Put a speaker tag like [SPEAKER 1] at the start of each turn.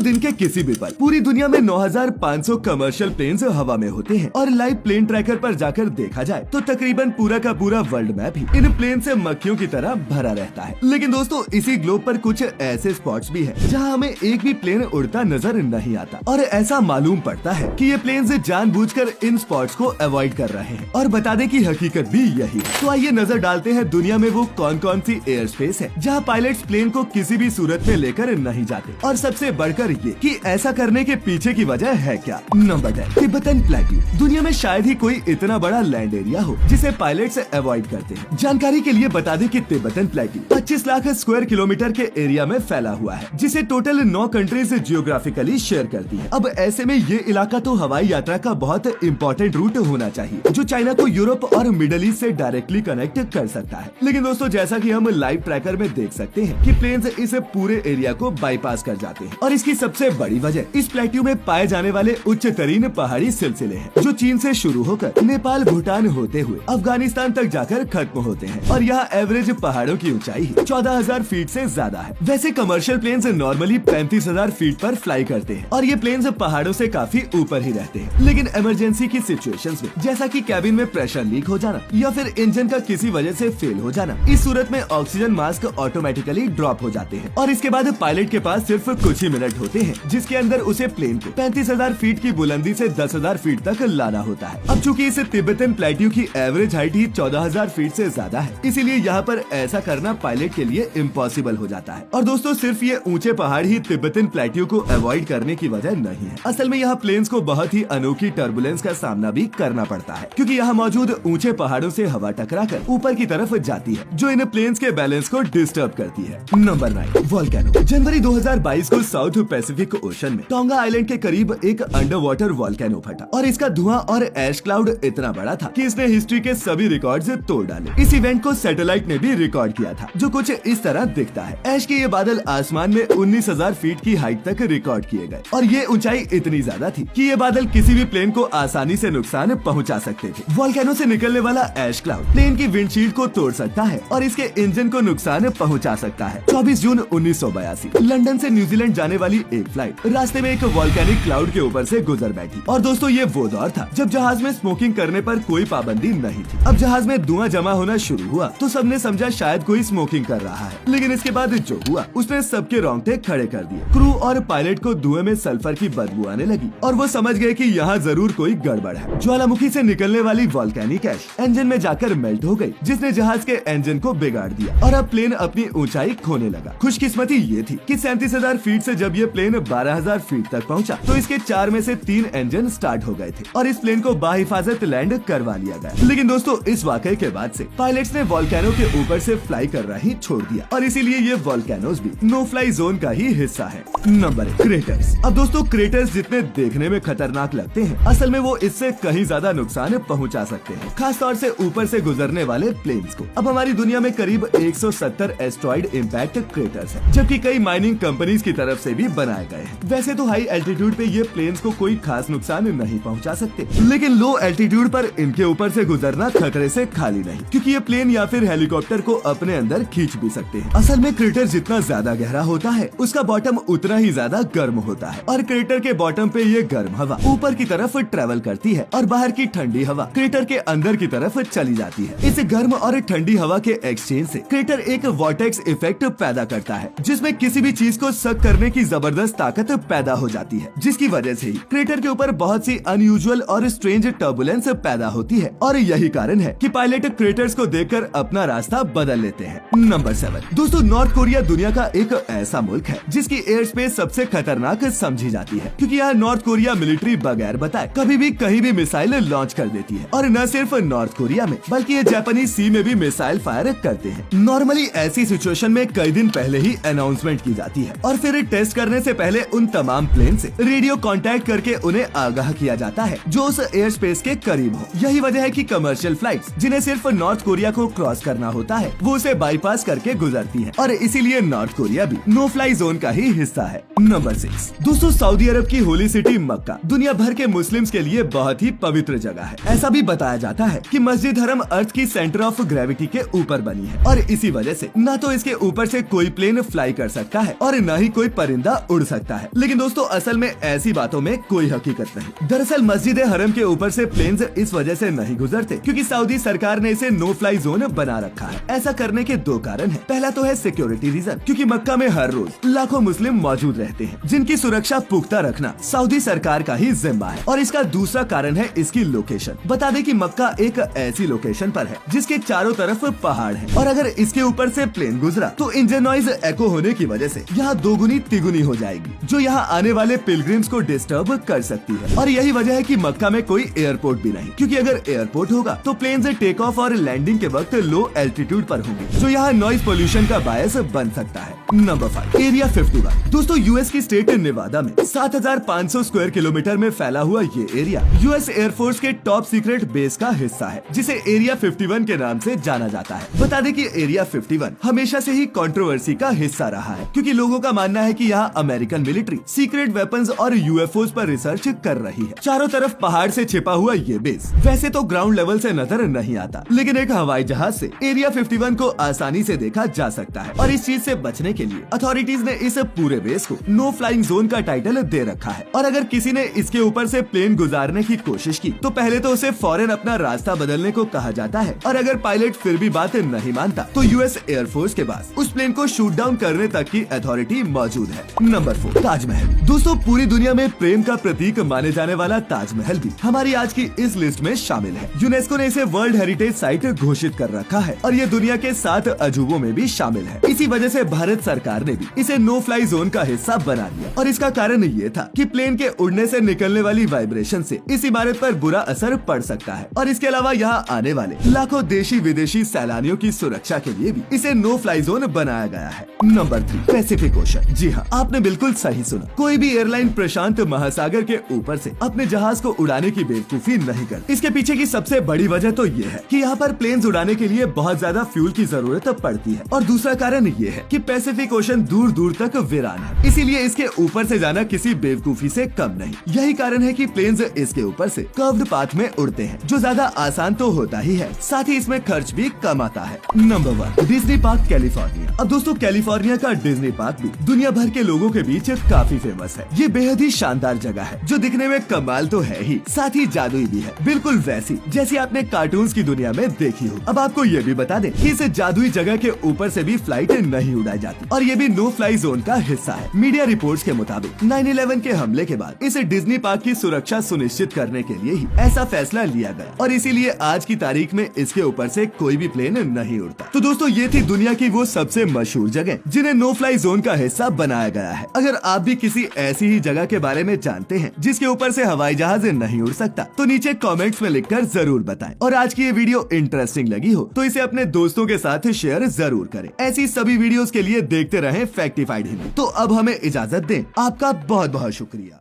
[SPEAKER 1] दिन के किसी भी पल पूरी दुनिया में 9,500 कमर्शियल प्लेन्स हवा में होते हैं और लाइव प्लेन ट्रैकर पर जाकर देखा जाए तो तकरीबन पूरा का पूरा वर्ल्ड मैप ही इन प्लेन से मक्खियों की तरह भरा रहता है। लेकिन दोस्तों इसी ग्लोब पर कुछ ऐसे स्पॉट्स भी हैं जहां हमें एक भी प्लेन उड़ता नजर नहीं आता और ऐसा मालूम पड़ता है कि ये प्लेन्स जानबूझकर इन स्पॉट्स को अवॉइड कर रहे हैं। और बता दें कि हकीकत भी यही है। तो आइए नजर डालते हैं दुनिया में वो कौन कौन सी एयर स्पेस है जहाँ पायलट्स प्लेन को किसी भी सूरत में लेकर नहीं जाते, और सबसे बढ़कर ये कि ऐसा करने के पीछे की वजह है क्या। Number 10, Tibetan plateau. दुनिया में शायद ही कोई इतना बड़ा लैंड एरिया हो जिसे पायलट्स अवॉइड करते हैं। जानकारी के लिए बता दें कि Tibetan plateau 25 lakh square kilometre के एरिया में फैला हुआ है, जिसे टोटल 9 कंट्रीज जियोग्राफिकली शेयर करती है। अब ऐसे में ये इलाका तो हवाई यात्रा का बहुत इम्पोर्टेंट रूट होना चाहिए जो चाइना को यूरोप और मिडल ईस्ट से डायरेक्टली कनेक्ट कर सकता है। लेकिन दोस्तों जैसा कि हम लाइव ट्रैकर में देख सकते हैं कि प्लेन्स इस पूरे एरिया को बाईपास कर जाते हैं, और इसकी सबसे बड़ी वजह इस प्लेट्यू में पाए जाने वाले उच्चतरीन पहाड़ी सिलसिले हैं जो चीन से शुरू होकर नेपाल भूटान होते हुए अफगानिस्तान तक जाकर खत्म होते हैं। और यहाँ एवरेज पहाड़ों की ऊंचाई 14,000 फीट से ज्यादा है। वैसे कमर्शियल प्लेन्स नॉर्मली 35,000 फीट पर फ्लाई करते हैं और ये प्लेन्स पहाड़ों से काफी ऊपर ही रहते हैं। लेकिन इमरजेंसी की सिचुएशंस में जैसा कि कैबिन में प्रेशर लीक हो जाना या फिर इंजन का किसी वजह से फेल हो जाना, इस सूरत में ऑक्सीजन मास्क ऑटोमेटिकली ड्रॉप हो जाते हैं और इसके बाद पायलट के पास सिर्फ कुछ ही मिनट होते हैं जिसके अंदर उसे प्लेन को 35,000 फीट की बुलंदी से 10,000 फीट तक लाना होता है। अब चूंकि इस तिब्बतन प्लेट्यू की एवरेज हाइट ही 14,000 फीट से ज्यादा है, इसीलिए यहाँ पर ऐसा करना पायलट के लिए इम्पॉसिबल हो जाता है। और दोस्तों सिर्फ ये ऊंचे पहाड़ ही तिब्बतन प्लेट्यू को अवॉइड करने की वजह नहीं है। असल में यहाँ प्लेन्स को बहुत ही अनोखी टर्बुलेंस का सामना भी करना पड़ता है, क्योंकि यहाँ मौजूद ऊंचे पहाड़ों से हवा टकराकर ऊपर की तरफ जाती है जो इन प्लेन्स के बैलेंस को डिस्टर्ब करती है। Number 9, volcano. जनवरी 2022 को साउथ पैसिफिक ओशन में टोंगा आइलैंड के करीब एक अंडर वाटर वोल्केनो फटा और इसका धुआं और ऐश क्लाउड इतना बड़ा था कि इसने हिस्ट्री के सभी रिकॉर्ड्स तोड़ डाले। इस इवेंट को सैटेलाइट ने भी रिकॉर्ड किया था जो कुछ इस तरह दिखता है। ऐश के ये बादल आसमान में 19,000 फीट की हाइट तक रिकॉर्ड किए गए और ये ऊंचाई इतनी ज्यादा थी कि ये बादल किसी भी प्लेन को आसानी से नुकसान पहुंचा सकते थे। वोल्केनो से निकलने वाला ऐश क्लाउड प्लेन की विंडशील्ड को तोड़ सकता है और इसके इंजन को नुकसान पहुंचा सकता है। 24 जून 1982 लंदन से न्यूजीलैंड जाने वाली एक फ्लाइट रास्ते में एक वोल्केनिक क्लाउड के ऊपर से गुजर बैठी। और दोस्तों ये वो दौर था जब जहाज में स्मोकिंग करने पर कोई पाबंदी नहीं थी। अब जहाज में धुआं जमा होना शुरू हुआ तो सबने समझा शायद कोई स्मोकिंग कर रहा है, लेकिन इसके बाद जो हुआ उसने सबके रोंगटे खड़े कर दिए। क्रू और पायलट को धुएं में सल्फर की बदबू आने लगी और वो समझ गए कि यहाँ जरूर कोई गड़बड़ है। ज्वालामुखी से निकलने वाली वोल्केनिक ऐश इंजन में जाकर मेल्ट हो गई, जिसने जहाज के इंजन को बिगाड़ दिया और अब प्लेन अपनी ऊंचाई खोने लगा। खुशकिस्मती ये थी कि 37,000 फीट से जब ये प्लेन 12,000 फीट तक पहुंचा तो इसके 4 में से 3 इंजन स्टार्ट हो गए थे और इस प्लेन को बाहिफाजत लैंड करवा लिया गया। लेकिन दोस्तों इस वाकये के बाद से पायलट्स ने वोल्केनो के ऊपर से फ्लाई करना ही छोड़ दिया और इसीलिए ये वोल्केनोज भी नो फ्लाई जोन का ही हिस्सा है। Number 1, craters. अब दोस्तों क्रेटर्स जितने देखने में खतरनाक लगते हैं, असल में वो इससे कहीं ज्यादा नुकसान पहुंचा सकते हैं, खास तौर से ऊपर से गुजरने वाले प्लेन्स को। अब हमारी दुनिया में करीब 170 एस्ट्रॉइड इम्पैक्ट क्रेटर्स हैं, जबकि कई माइनिंग कंपनीज की तरफ से भी बनाए गए हैं। वैसे तो हाई एल्टीट्यूड पे ये प्लेन्स को कोई खास नुकसान नहीं पहुंचा सकते, लेकिन लो एल्टीट्यूड पर इनके ऊपर से गुजरना खतरे से खाली नहीं, क्योंकि ये प्लेन या फिर हेलीकॉप्टर को अपने अंदर खींच भी सकते हैं। असल में क्रेटर जितना ज्यादा गहरा होता है उसका बॉटम उतना ही ज्यादा गर्म होता है और क्रेटर के बॉटम पे ये गर्म हवा ऊपर की तरफ ट्रेवल करती है और बाहर की ठंडी हवा क्रेटर के अंदर की तरफ चली जाती है। इस गर्म और ठंडी हवा के एक्सचेंज से क्रेटर एक वॉर्टेक्स इफेक्ट पैदा करता है, जिसमें किसी भी चीज को सक करने की जबरदस्त ताकत पैदा हो जाती है, जिसकी वजह से ही क्रेटर के ऊपर बहुत सी अनयूजुअल और स्ट्रेंज टर्बुलेंस पैदा होती है और यही कारण है कि पायलट क्रेटर्स को देखकर अपना रास्ता बदल लेते हैं। नंबर 7, दोस्तों नॉर्थ कोरिया दुनिया का एक ऐसा मुल्क है जिसकी एयर स्पेस सबसे खतरनाक समझी जाती है, क्योंकि यहाँ नॉर्थ कोरिया मिलिट्री बगैर बताए कभी भी कहीं भी मिसाइल लॉन्च कर देती है और न सिर्फ नॉर्थ कोरिया में बल्कि ये जापानी सी में भी मिसाइल फायर करते हैं। नॉर्मली ऐसी सिचुएशन में कई दिन पहले ही अनाउंसमेंट की जाती है और फिर टेस्ट करने से पहले उन तमाम प्लेन से रेडियो कांटेक्ट करके उन्हें आगाह किया जाता है जो उस एयर स्पेस के करीब हो। यही वजह है कि कमर्शियल फ्लाइट्स जिन्हें सिर्फ नॉर्थ कोरिया को क्रॉस करना होता है वो उसे बाईपास करके गुजरती है और इसीलिए नॉर्थ कोरिया भी नो फ्लाई जोन का ही हिस्सा है। नंबर 6, दोस्तों सऊदी अरब की होली सिटी मक्का दुनिया भर के मुस्लिम्स के लिए बहुत ही पवित्र जगह है। ऐसा भी बताया जाता है कि मस्जिद हरम अर्थ की सेंटर ऑफ ग्रेविटी के ऊपर बनी है और इसी वजह से न तो इसके ऊपर से कोई प्लेन फ्लाई कर सकता है और न ही कोई परिंदा उड़ सकता है। लेकिन दोस्तों असल में ऐसी बातों में कोई हकीकत नहीं। दरअसल मस्जिद हरम के ऊपर से प्लेन्स इस वजह से नहीं गुजरते क्योंकि सऊदी सरकार ने इसे नो फ्लाई जोन बना रखा है। ऐसा करने के दो कारण हैं। पहला तो है सिक्योरिटी रीजन, क्योंकि मक्का में हर रोज लाखों मुस्लिम मौजूद रहते हैं जिनकी सुरक्षा पुख्ता रखना सऊदी सरकार का ही जिम्मा है। और इसका दूसरा कारण है इसकी लोकेशन। बता दें कि मक्का एक ऐसी लोकेशन पर है जिसके चारों तरफ पहाड़ है और अगर इसके ऊपर से प्लेन गुजरा तो इंजन नॉइज एको होने की वजह से यहाँ दोगुनी तिगुनी हो जाएगी, जो यहाँ आने वाले पिलग्रिम्स को डिस्टर्ब कर सकती है। और यही वजह है कि मक्का में कोई एयरपोर्ट भी नहीं, क्योंकि अगर एयरपोर्ट होगा तो प्लेन से टेक ऑफ और लैंडिंग के वक्त लो एल्टीट्यूड पर होंगे, जो यहाँ नॉइज पोल्यूशन का बायस बन सकता है। Number 5, area 51। दोस्तों यूएस की स्टेट नेवादा में 7,500 स्क्वायर किलोमीटर में फैला हुआ ये एरिया यूएस एयरफोर्स के टॉप सीक्रेट बेस का हिस्सा है, जिसे एरिया 51 के नाम से जाना जाता है। बता दें कि एरिया 51 हमेशा से ही कंट्रोवर्सी का हिस्सा रहा है, क्योंकि लोगों का मानना है कि यहाँ अमेरिकन मिलिट्री सीक्रेट वेपन्स और यूएफओस पर रिसर्च कर रही है। चारों तरफ पहाड़ से छिपा हुआ ये बेस वैसे तो ग्राउंड लेवल से नजर नहीं आता, लेकिन एक हवाई जहाज से एरिया 51 को आसानी से देखा जा सकता है। और इस चीज से बचने के लिए अथॉरिटीज ने इस पूरे बेस को नो फ्लाइंग जोन का टाइटल दे रखा है। और अगर किसी ने इसके ऊपर से प्लेन गुजारने की कोशिश की तो पहले तो उसे फौरन अपना रास्ता बदलने को कहा जाता है, और अगर पायलट फिर भी बात नहीं मानता तो यूएस एयरफोर्स के पास उस प्लेन को शूट डाउन करने तक की अथॉरिटी मौजूद है। नंबर 4, ताजमहल। दोस्तों पूरी दुनिया में प्रेम का प्रतीक माने जाने वाला ताजमहल भी हमारी आज की इस लिस्ट में शामिल है। यूनेस्को ने इसे वर्ल्ड हेरिटेज साइट घोषित कर रखा है और ये दुनिया के 7 अजूबों में भी शामिल है। इसी वजह से भारत सरकार ने भी इसे नो फ्लाई जोन का हिस्सा बना दिया, और इसका कारण ये था कि प्लेन के उड़ने से निकलने वाली वाइब्रेशन से इस इमारत पर बुरा असर पड़ सकता है। और इसके अलावा यहाँ आने वाले लाखों देशी विदेशी सैलानियों की सुरक्षा के लिए भी इसे नो फ्लाई जोन बनाया गया है। Number 3, Pacific ocean. जी हाँ, आपने बिल्कुल सही सुना। कोई भी एयरलाइन प्रशांत महासागर के ऊपर से अपने जहाज को उड़ाने की बेवकूफी नहीं करती। इसके पीछे की सबसे बड़ी वजह तो ये है कि यहाँ पर प्लेन्स उड़ाने के लिए बहुत ज्यादा फ्यूल की जरूरत पड़ती है, और दूसरा कारण ये है कि पैसिफिक ओशन दूर दूर तक वीरान है, इसीलिए इसके ऊपर से जाना किसी बेवकूफी से कम नहीं। यही कारण है कि प्लेन्स इसके ऊपर से कर्व्ड पाथ में उड़ते हैं, जो ज्यादा आसान तो होता ही है, साथ ही इसमें खर्च भी कम आता है। Number 1, Disney park California. अब दोस्तों कैलिफोर्निया का डिज्नी पार्क भी दुनिया भर के लोगों के बीच काफी फेमस है। ये बेहद ही शानदार जगह है, जो दिखने में कमाल तो है ही, साथ ही जादुई भी है, बिल्कुल वैसी जैसी आपने कार्टून्स की दुनिया में देखी हो। अब आपको ये भी बता दें कि इस जादुई जगह के ऊपर से भी फ्लाइट नहीं उड़ाई जाती, और ये भी नो फ्लाई जोन का हिस्सा है। मीडिया रिपोर्ट्स के मुताबिक 9/11 के हमले के बाद इस डिज्नी पार्क की सुरक्षा सुनिश्चित करने के लिए ही ऐसा फैसला लिया गया, और इसीलिए आज की तारीख में इसके ऊपर से कोई भी प्लेन नहीं उड़ता। तो दोस्तों ये थी दुनिया की वो सबसे मशहूर जगह जिन्हें नो फ्लाई जोन का हिस्सा बनाया गया है। अगर आप भी किसी ऐसी ही जगह के बारे में जानते हैं जिसके ऊपर से हवाई जहाज नहीं उड़ सकता, तो नीचे कमेंट्स में लिखकर जरूर बताएं। और आज की ये वीडियो इंटरेस्टिंग लगी हो तो इसे अपने दोस्तों के साथ शेयर जरूर करें। ऐसी सभी वीडियोस के लिए देखते रहें फैक्टिफाइड हिंदी। तो अब हमें इजाजत दें, आपका बहुत बहुत शुक्रिया।